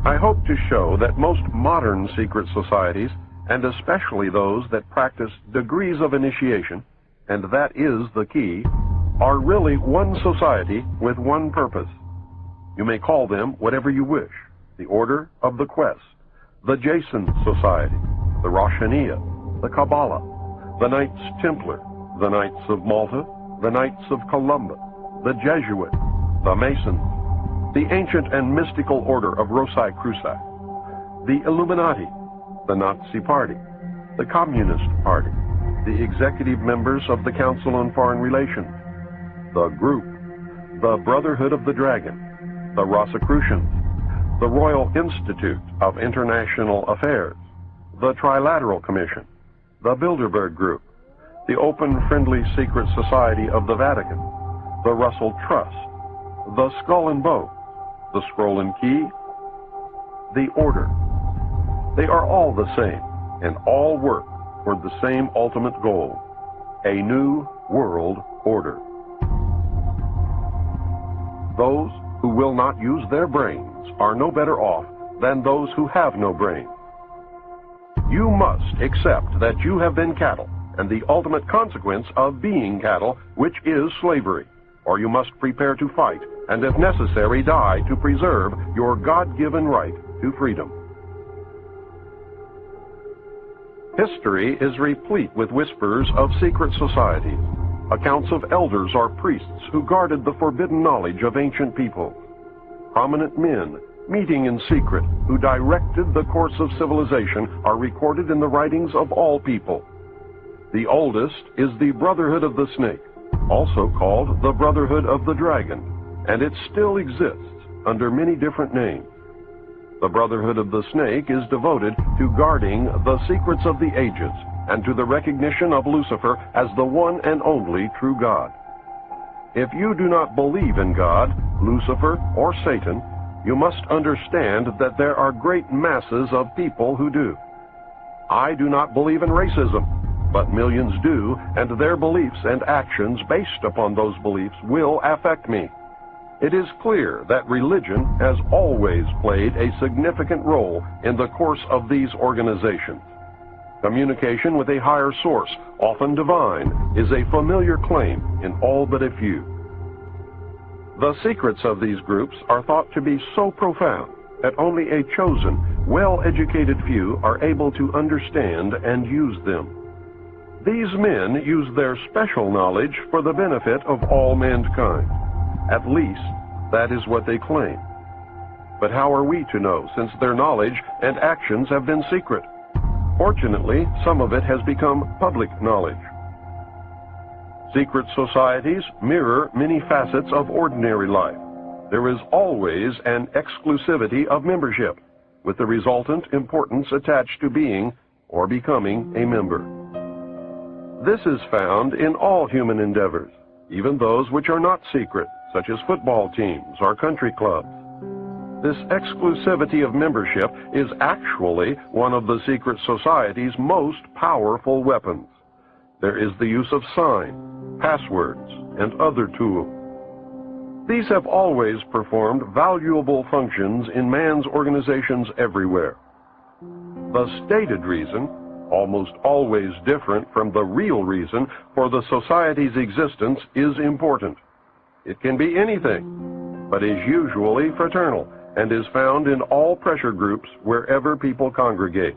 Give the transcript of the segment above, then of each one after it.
I hope to show that most modern secret societies, and especially those that practice degrees of initiation, and that is the key, are really one society with one purpose. You may call them whatever you wish: the Order of the Quest, the Jason Society, the Roshaniya, the Kabbalah, the Knights Templar, the Knights of Malta, the Knights of Columbus, the Jesuit, the Masons, the ancient and mystical order of Rosicrucians, the Illuminati, the Nazi Party, the Communist Party, the executive members of the Council on Foreign Relations, the Group, the Brotherhood of the Dragon, the Rosicrucians, the Royal Institute of International Affairs, the Trilateral Commission, the Bilderberg Group, the Open Friendly Secret Society of the Vatican, the Russell Trust, the Skull and Bones, the Scroll and Key, the Order. They are all the same, and all work toward the same ultimate goal: a new world order. Those who will not use their brains are no better off than those who have no brains. You must accept that you have been cattle, and the ultimate consequence of being cattle, which is slavery, or you must prepare to fight, and if necessary die to preserve your God-given right to freedom. History is replete with whispers of secret societies, accounts of elders or priests who guarded the forbidden knowledge of ancient peoples, prominent men meeting in secret who directed the course of civilization are recorded in the writings of all people. The oldest is the Brotherhood of the Snake, also called the Brotherhood of the Dragon, and it still exists under many different names. The Brotherhood of the Snake is devoted to guarding the secrets of the ages and to the recognition of Lucifer as the one and only true God. If you do not believe in God, Lucifer, or Satan, you must understand that there are great masses of people who do. I do not believe in racism, but millions do, and their beliefs and actions based upon those beliefs will affect me. It is clear that religion has always played a significant role in the course of these organizations. Communication with a higher source, often divine, is a familiar claim in all but a few. The secrets of these groups are thought to be so profound that only a chosen, well-educated few are able to understand and use them. These men use their special knowledge for the benefit of all mankind. At least, that is what they claim. But how are we to know, since their knowledge and actions have been secret? Fortunately, some of it has become public knowledge. Secret societies mirror many facets of ordinary life. There is always an exclusivity of membership, with the resultant importance attached to being or becoming a member. This is found in all human endeavors, even those which are not secret, such as football teams or country clubs. This exclusivity of membership is actually one of the secret society's most powerful weapons. There is the use of signs, passwords, and other tools. These have always performed valuable functions in man's organizations everywhere. The stated reason, almost always different from the real reason for the society's existence, is important. It can be anything, but is usually fraternal and is found in all pressure groups wherever people congregate.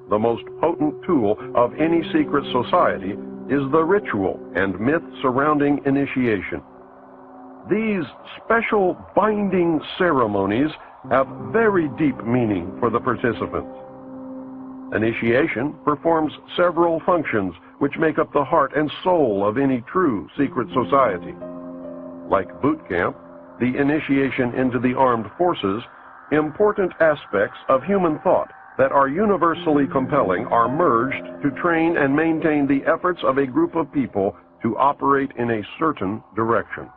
The most potent tool of any secret society is the ritual and myth surrounding initiation. These special binding ceremonies have very deep meaning for the participants. Initiation performs several functions which make up the heart and soul of any true secret society. Like boot camp, the initiation into the armed forces, important aspects of human thought that are universally compelling are merged to train and maintain the efforts of a group of people to operate in a certain direction.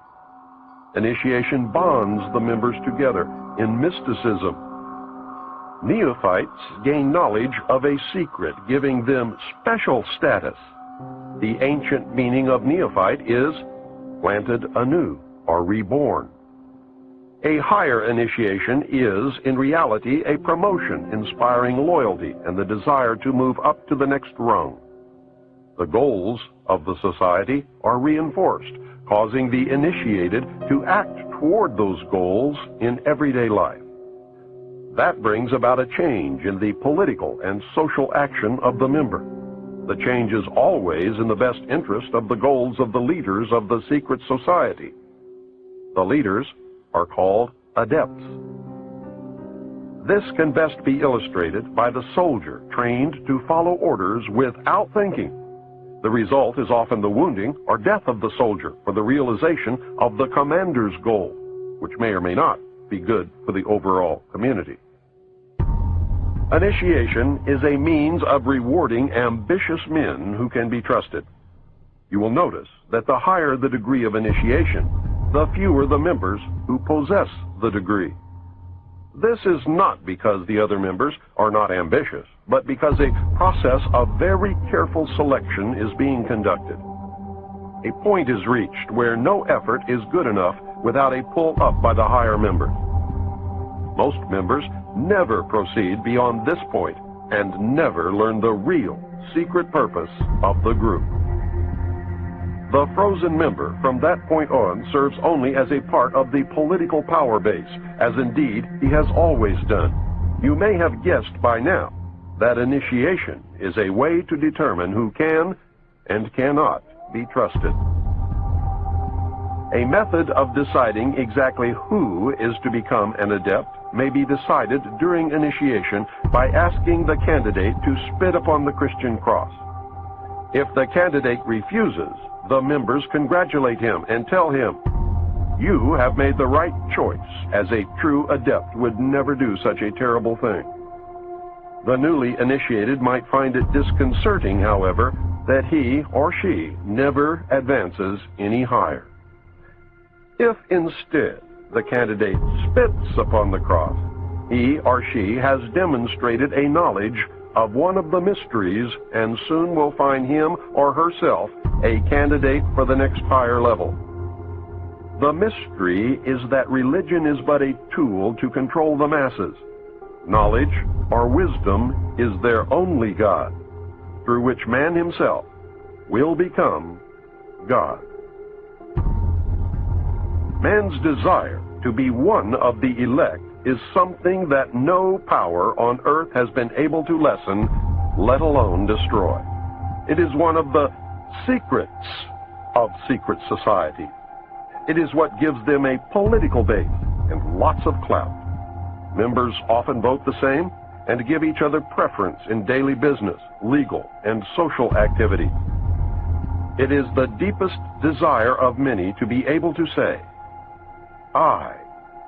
Initiation bonds the members together in mysticism. Neophytes gain knowledge of a secret, giving them special status. The ancient meaning of neophyte is planted anew or reborn. A higher initiation is, in reality, a promotion inspiring loyalty and the desire to move up to the next rung. The goals of the society are reinforced, causing the initiated to act toward those goals in everyday life. That brings about a change in the political and social action of the member. The change is always in the best interest of the goals of the leaders of the secret society. The leaders are called adepts. This can best be illustrated by the soldier trained to follow orders without thinking. The result is often the wounding or death of the soldier for the realization of the commander's goal, which may or may not be good for the overall community. Initiation is a means of rewarding ambitious men who can be trusted. You will notice that the higher the degree of initiation, the fewer the members who possess the degree. This is not because the other members are not ambitious, but because a process of very careful selection is being conducted. A point is reached where no effort is good enough without a pull up by the higher members. Most members never proceed beyond this point and never learn the real secret purpose of the group. The frozen member from that point on serves only as a part of the political power base, as indeed he has always done. You may have guessed by now that initiation is a way to determine who can and cannot be trusted. A method of deciding exactly who is to become an adept may be decided during initiation by asking the candidate to spit upon the Christian cross. If the candidate refuses, the members congratulate him and tell him, "You have made the right choice, as a true adept would never do such a terrible thing." The newly initiated might find it disconcerting, however, that he or she never advances any higher. If instead the candidate spits upon the cross, he or she has demonstrated a knowledge of one of the mysteries and soon will find him or herself a candidate for the next higher level. The mystery is that religion is but a tool to control the masses. Knowledge or wisdom is their only God, through which man himself will become God. Man's desire to be one of the elect is something that no power on earth has been able to lessen, let alone destroy. It is one of the secrets of secret society. It is what gives them a political base and lots of clout. Members often vote the same and give each other preference in daily business, legal, and social activity. It is the deepest desire of many to be able to say, "I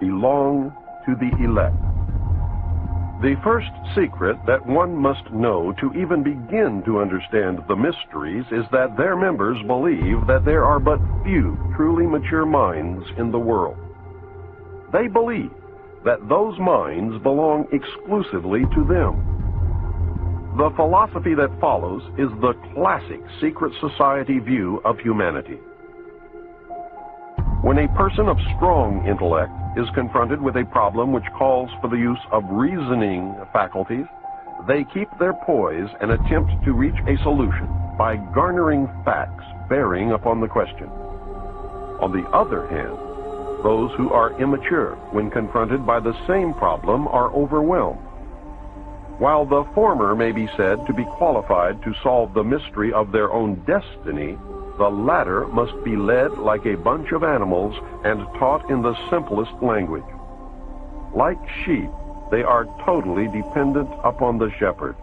belong to the elect." The first secret that one must know to even begin to understand the mysteries is that their members believe that there are but few truly mature minds in the world. They believe that those minds belong exclusively to them. The philosophy that follows is the classic secret society view of humanity. When a person of strong intellect is confronted with a problem which calls for the use of reasoning faculties, they keep their poise and attempt to reach a solution by garnering facts bearing upon the question. On the other hand, those who are immature when confronted by the same problem are overwhelmed. While the former may be said to be qualified to solve the mystery of their own destiny, the latter must be led like a bunch of animals and taught in the simplest language. Like sheep, they are totally dependent upon the shepherd.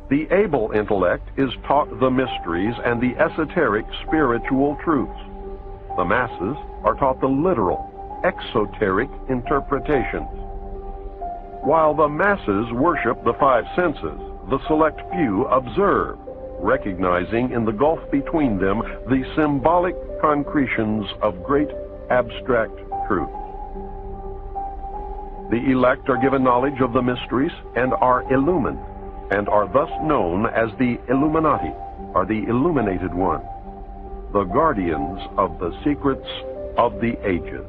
The able intellect is taught the mysteries and the esoteric spiritual truths. The masses are taught the literal, exoteric interpretations. While the masses worship the five senses, the select few observe, recognizing in the gulf between them the symbolic concretions of great abstract truth. The elect are given knowledge of the mysteries and are illumined, and are thus known as the Illuminati, or the illuminated one, the guardians of the secrets of the ages.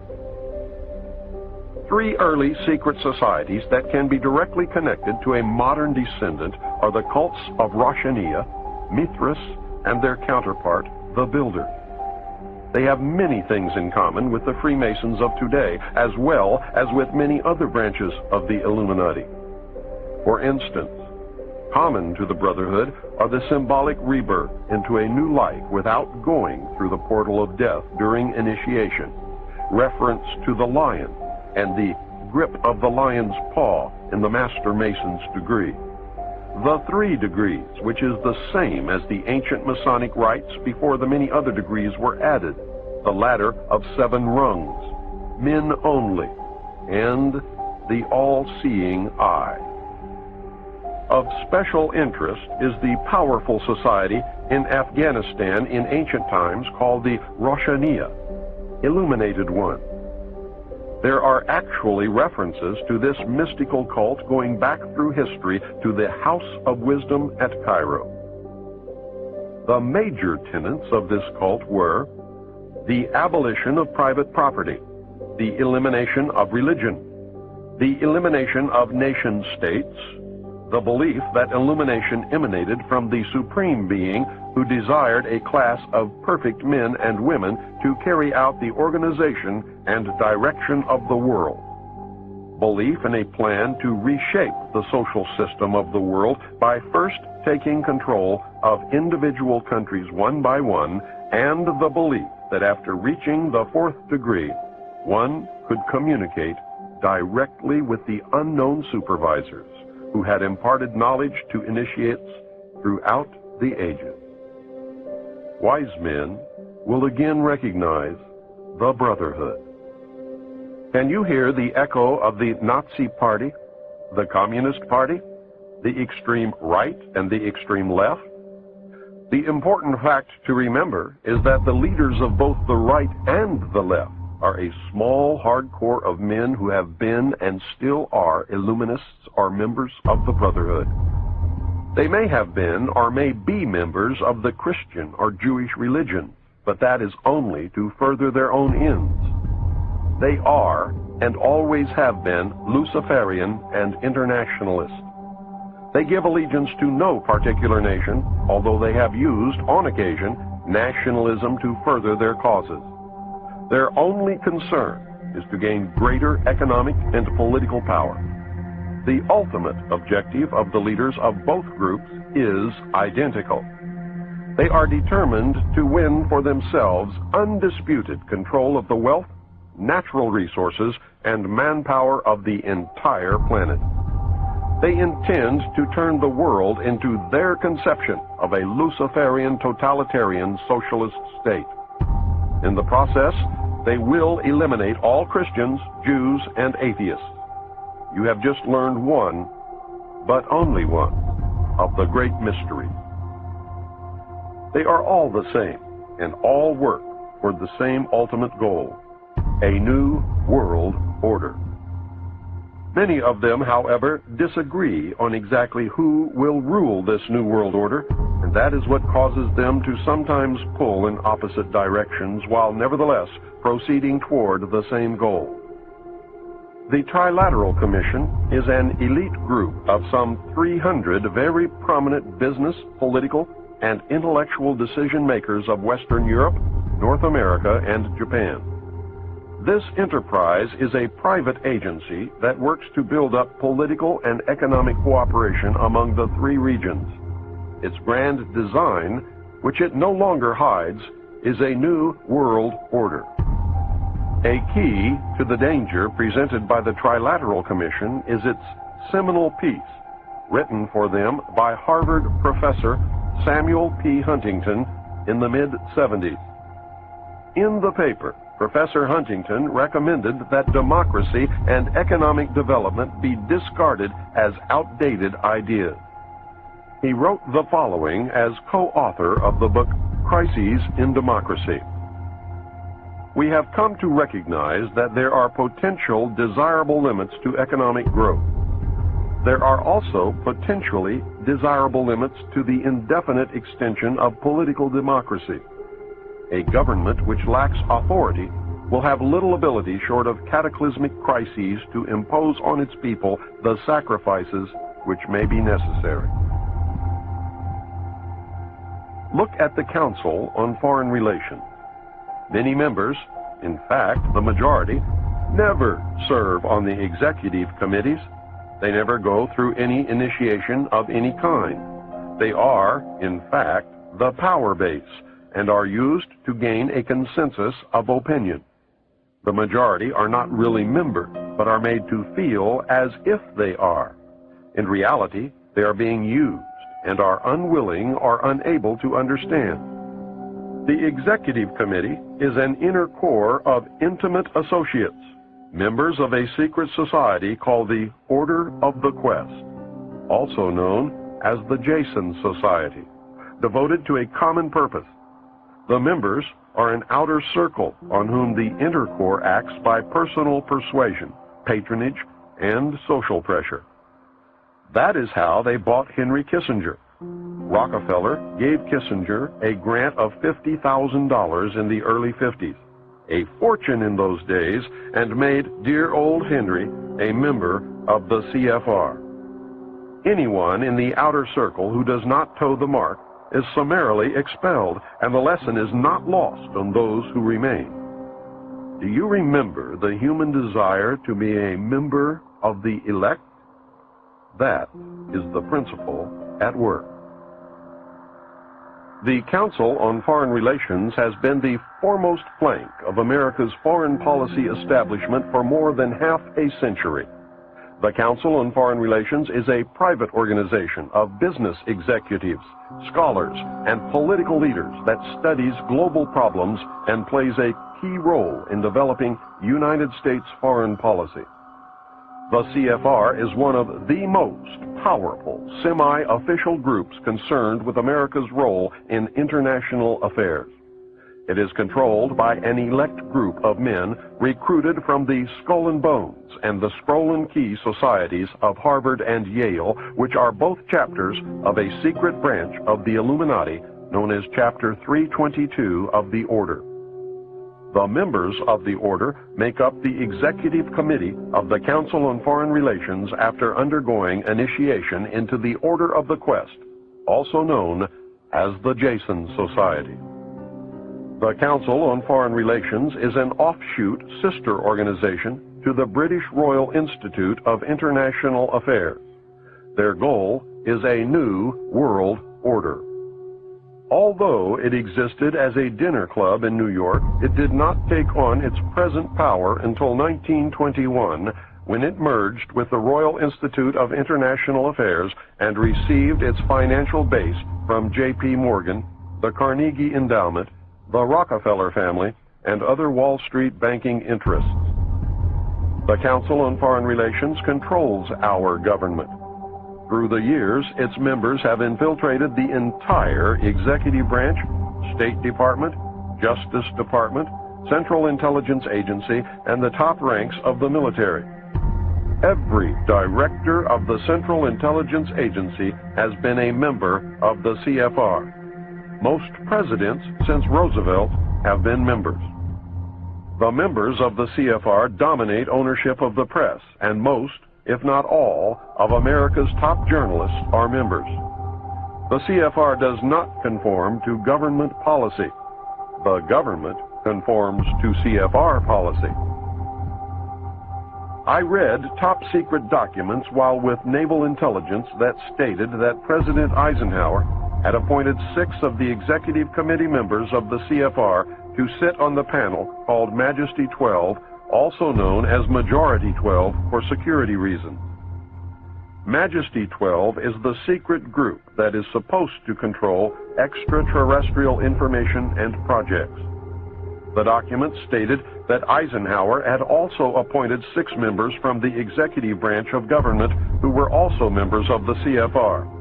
3 early secret societies that can be directly connected to a modern descendant are the cults of Roshaniya, Mithras, and their counterpart, the Builder. They have many things in common with the Freemasons of today, as well as with many other branches of the Illuminati. For instance, common to the Brotherhood are the symbolic rebirth into a new life without going through the portal of death during initiation, reference to the lion, and the grip of the lion's paw in the Master Mason's degree. The 3 degrees, which is the same as the ancient Masonic rites before the many other degrees were added, the ladder of 7 rungs, men only, and the all-seeing eye. Of special interest is the powerful society in Afghanistan in ancient times called the Roshaniya, Illuminated One. There are actually references to this mystical cult going back through history to the House of Wisdom at Cairo. The major tenets of this cult were the abolition of private property, the elimination of religion, the elimination of nation-states, the belief that illumination emanated from the Supreme Being who desired a class of perfect men and women to carry out the organization and direction of the world. Belief in a plan to reshape the social system of the world by first taking control of individual countries one by one, and the belief that after reaching the 4th degree, one could communicate directly with the unknown supervisors who had imparted knowledge to initiates throughout the ages. Wise men will again recognize the Brotherhood. Can you hear the echo of the Nazi Party, the Communist Party, the extreme right and the extreme left? The important fact to remember is that the leaders of both the right and the left are a small hardcore of men who have been and still are Illuminists or members of the Brotherhood. They may have been or may be members of the Christian or Jewish religion, but that is only to further their own ends. They are and always have been Luciferian and internationalist. They give allegiance to no particular nation, although they have used, on occasion, nationalism to further their causes. Their only concern is to gain greater economic and political power. The ultimate objective of the leaders of both groups is identical. They are determined to win for themselves undisputed control of the wealth, natural resources, and manpower of the entire planet. They intend to turn the world into their conception of a Luciferian totalitarian socialist state. In the process, they will eliminate all Christians, Jews, and atheists. You have just learned one, but only one, of the great mysteries. They are all the same, and all work toward the same ultimate goal, a new world order. Many of them, however, disagree on exactly who will rule this new world order, and that is what causes them to sometimes pull in opposite directions while nevertheless proceeding toward the same goal. The Trilateral Commission is an elite group of some 300 very prominent business, political, and intellectual decision makers of Western Europe, North America, and Japan. This enterprise is a private agency that works to build up political and economic cooperation among the 3 regions. Its grand design, which it no longer hides, is a new world order. A key to the danger presented by the Trilateral Commission is its seminal piece, written for them by Harvard professor Samuel P. Huntington in the mid-70s. In the paper, Professor Huntington recommended that democracy and economic development be discarded as outdated ideas. He wrote the following as co-author of the book Crises in Democracy. We have come to recognize that there are potential desirable limits to economic growth. There are also potentially desirable limits to the indefinite extension of political democracy. A government which lacks authority will have little ability short of cataclysmic crises to impose on its people the sacrifices which may be necessary. Look at the Council on Foreign Relations. Many members, in fact, the majority, never serve on the executive committees. They never go through any initiation of any kind. They are, in fact, the power base and are used to gain a consensus of opinion. The majority are not really members, but are made to feel as if they are. In reality, they are being used and are unwilling or unable to understand. The executive committee is an inner core of intimate associates, members of a secret society called the Order of the Quest, also known as the Jason Society, devoted to a common purpose. The members are an outer circle on whom the inner core acts by personal persuasion, patronage, and social pressure. That is how they bought Henry Kissinger. Rockefeller gave Kissinger a grant of $50,000 in the early 50s, a fortune in those days, and made dear old Henry a member of the CFR. Anyone in the outer circle who does not toe the mark is summarily expelled, and the lesson is not lost on those who remain. Do you remember the human desire to be a member of the elect? That is the principle at work. The Council on Foreign Relations has been the foremost plank of America's foreign policy establishment for more than half a century. The Council on Foreign Relations is a private organization of business executives, scholars, and political leaders that studies global problems and plays a key role in developing United States foreign policy. The CFR is one of the most powerful semi-official groups concerned with America's role in international affairs. It is controlled by an elect group of men recruited from the Skull and Bones and the Scroll and Key societies of Harvard and Yale, which are both chapters of a secret branch of the Illuminati known as Chapter 322 of the Order. The members of the Order make up the Executive Committee of the Council on Foreign Relations after undergoing initiation into the Order of the Quest, also known as the Jason Society. The Council on Foreign Relations is an offshoot sister organization to the British Royal Institute of International Affairs. Their goal is a new world order. Although it existed as a dinner club in New York, it did not take on its present power until 1921, when it merged with the Royal Institute of International Affairs and received its financial base from J.P. Morgan, the Carnegie Endowment, the Rockefeller family, and other Wall Street banking interests. The Council on Foreign Relations controls our government. Through the years, its members have infiltrated the entire executive branch, State Department, Justice Department, Central Intelligence Agency, and the top ranks of the military. Every director of the Central Intelligence Agency has been a member of the CFR. Most presidents since Roosevelt have been members. The members of the CFR dominate ownership of the press, and most, if not all, of America's top journalists are members. The CFR does not conform to government policy. The government conforms to CFR policy. I read top-secret documents while with Naval Intelligence that stated that President Eisenhower had appointed 6 of the Executive Committee members of the CFR to sit on the panel called Majesty 12, also known as Majority 12 for security reasons. Majesty 12 is the secret group that is supposed to control extraterrestrial information and projects. The document stated that Eisenhower had also appointed 6 members from the executive branch of government who were also members of the CFR.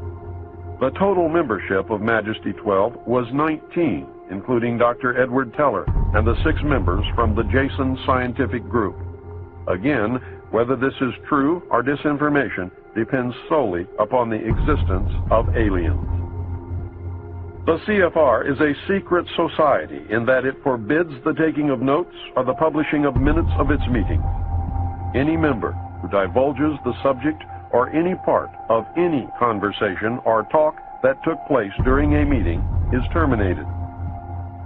The total membership of Majesty 12 was 19, including Dr. Edward Teller and the 6 members from the Jason Scientific Group. Again, whether this is true or disinformation depends solely upon the existence of aliens. The CFR is a secret society in that it forbids the taking of notes or the publishing of minutes of its meetings. Any member who divulges the subject or any part of any conversation or talk that took place during a meeting is terminated.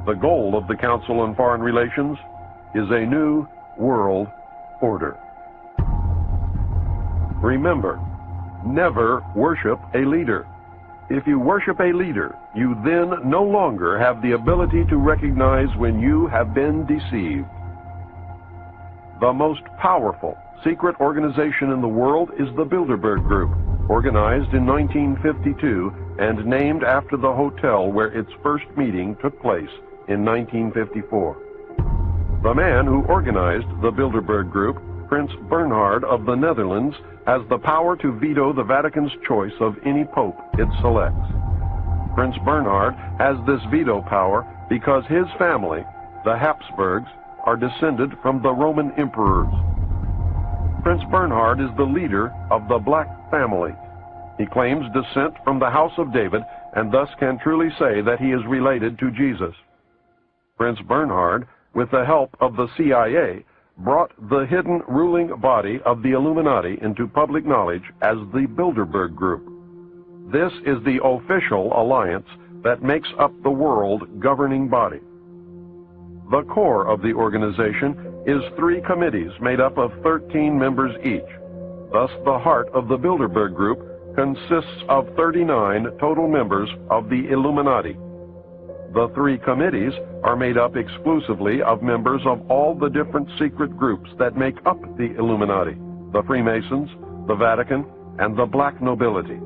The goal of the Council on Foreign Relations is a new world order. Remember, never worship a leader. If you worship a leader, you then no longer have the ability to recognize when you have been deceived. The most powerful secret organization in the world is the Bilderberg Group, organized in 1952 and named after the hotel where its first meeting took place in 1954. The man who organized the Bilderberg Group, Prince Bernhard of the Netherlands, has the power to veto the Vatican's choice of any pope it selects. Prince Bernhard has this veto power because his family, the Habsburgs, are descended from the Roman emperors. Prince Bernhard is the leader of the Black family. He claims descent from the house of David and thus can truly say that he is related to Jesus. Prince Bernhard, with the help of the CIA, brought the hidden ruling body of the Illuminati into public knowledge as the Bilderberg Group. This is the official alliance that makes up the world governing body. The core of the organization is 3 committees made up of 13 members each. Thus, the heart of the Bilderberg Group consists of 39 total members of the Illuminati. The 3 committees are made up exclusively of members of all the different secret groups that make up the Illuminati, the Freemasons, the Vatican, and the Black nobility.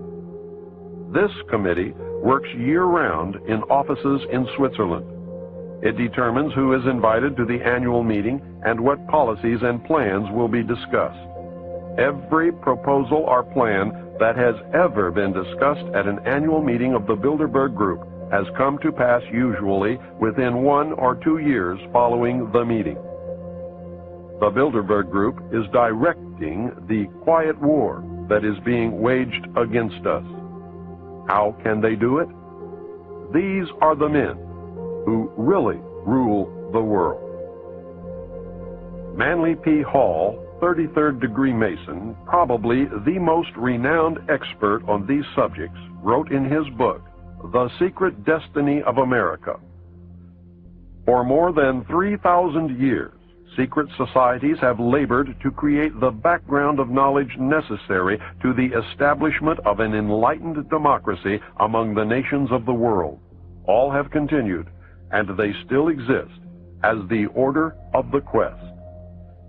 This committee works year-round in offices in Switzerland. It determines who is invited to the annual meeting and what policies and plans will be discussed. Every proposal or plan that has ever been discussed at an annual meeting of the Bilderberg Group has come to pass usually within 1 or 2 years following the meeting. The Bilderberg Group is directing the quiet war that is being waged against us. How can they do it? These are the men who really rule the world. Manly P. Hall, 33rd degree Mason, probably the most renowned expert on these subjects, wrote in his book, The Secret Destiny of America. For more than 3,000 years, secret societies have labored to create the background of knowledge necessary to the establishment of an enlightened democracy among the nations of the world. All have continued, and they still exist, as the Order of the Quest.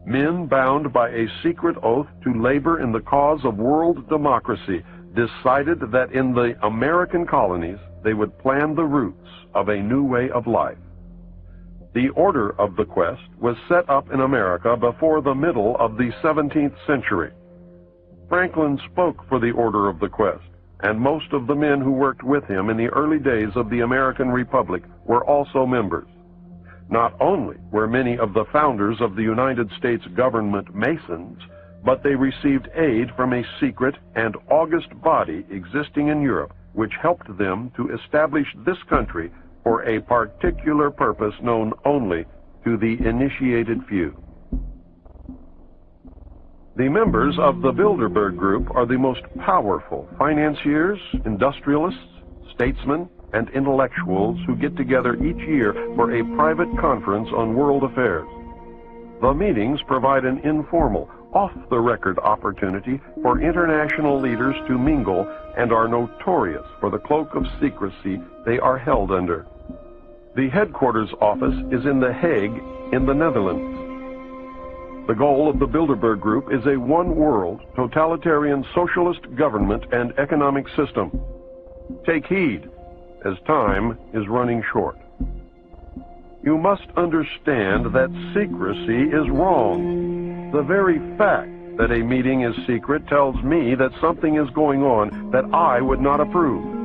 Men bound by a secret oath to labor in the cause of world democracy decided that in the American colonies they would plan the roots of a new way of life. The Order of the Quest was set up in America before the middle of the 17th century. Franklin spoke for the Order of the Quest, and most of the men who worked with him in the early days of the American Republic were also members. Not only were many of the founders of the United States government Masons, but they received aid from a secret and august body existing in Europe, which helped them to establish this country for a particular purpose known only to the initiated few. The members of the Bilderberg Group are the most powerful financiers, industrialists, statesmen, and intellectuals who get together each year for a private conference on world affairs. The meetings provide an informal, off-the-record opportunity for international leaders to mingle and are notorious for the cloak of secrecy they are held under. The headquarters office is in The Hague in the Netherlands. The goal of the Bilderberg Group is a one-world, totalitarian socialist government and economic system. Take heed, as time is running short. You must understand that secrecy is wrong. The very fact that a meeting is secret tells me that something is going on that I would not approve.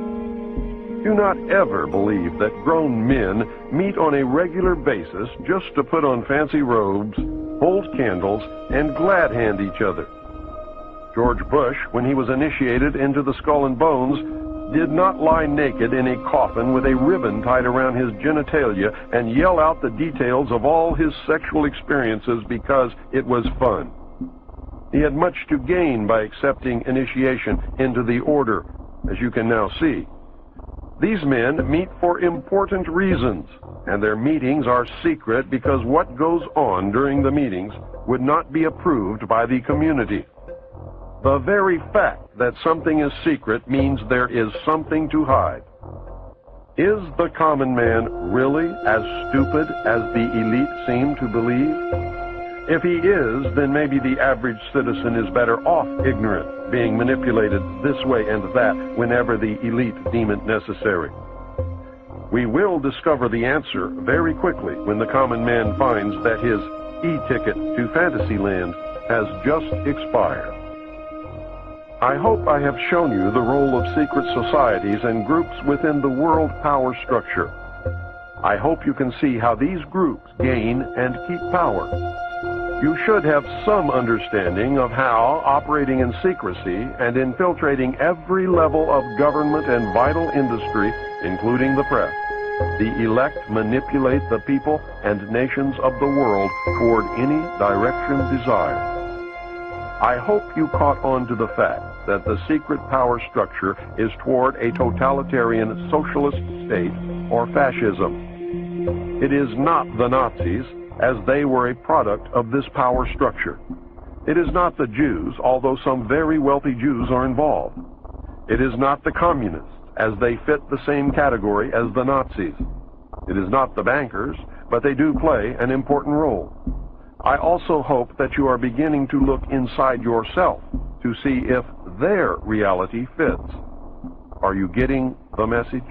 Do not ever believe that grown men meet on a regular basis just to put on fancy robes, hold candles, and glad-hand each other. George Bush, when he was initiated into the Skull and Bones, did not lie naked in a coffin with a ribbon tied around his genitalia and yell out the details of all his sexual experiences because it was fun. He had much to gain by accepting initiation into the order, as you can now see. These men meet for important reasons, and their meetings are secret because what goes on during the meetings would not be approved by the community. The very fact that something is secret means there is something to hide. Is the common man really as stupid as the elite seem to believe? If he is, then maybe the average citizen is better off ignorant, being manipulated this way and that whenever the elite deem it necessary. We will discover the answer very quickly when the common man finds that his e-ticket to Fantasyland has just expired. I hope I have shown you the role of secret societies and groups within the world power structure. I hope you can see how these groups gain and keep power. You should have some understanding of how, operating in secrecy and infiltrating every level of government and vital industry, including the press, the elect manipulate the people and nations of the world toward any direction desired. I hope you caught on to the fact that the secret power structure is toward a totalitarian socialist state or fascism. It is not the Nazis, as they were a product of this power structure. It is not the Jews, although some very wealthy Jews are involved. It is not the communists, as they fit the same category as the Nazis. It is not the bankers, but they do play an important role. I also hope that you are beginning to look inside yourself to see if their reality fits. Are you getting the message?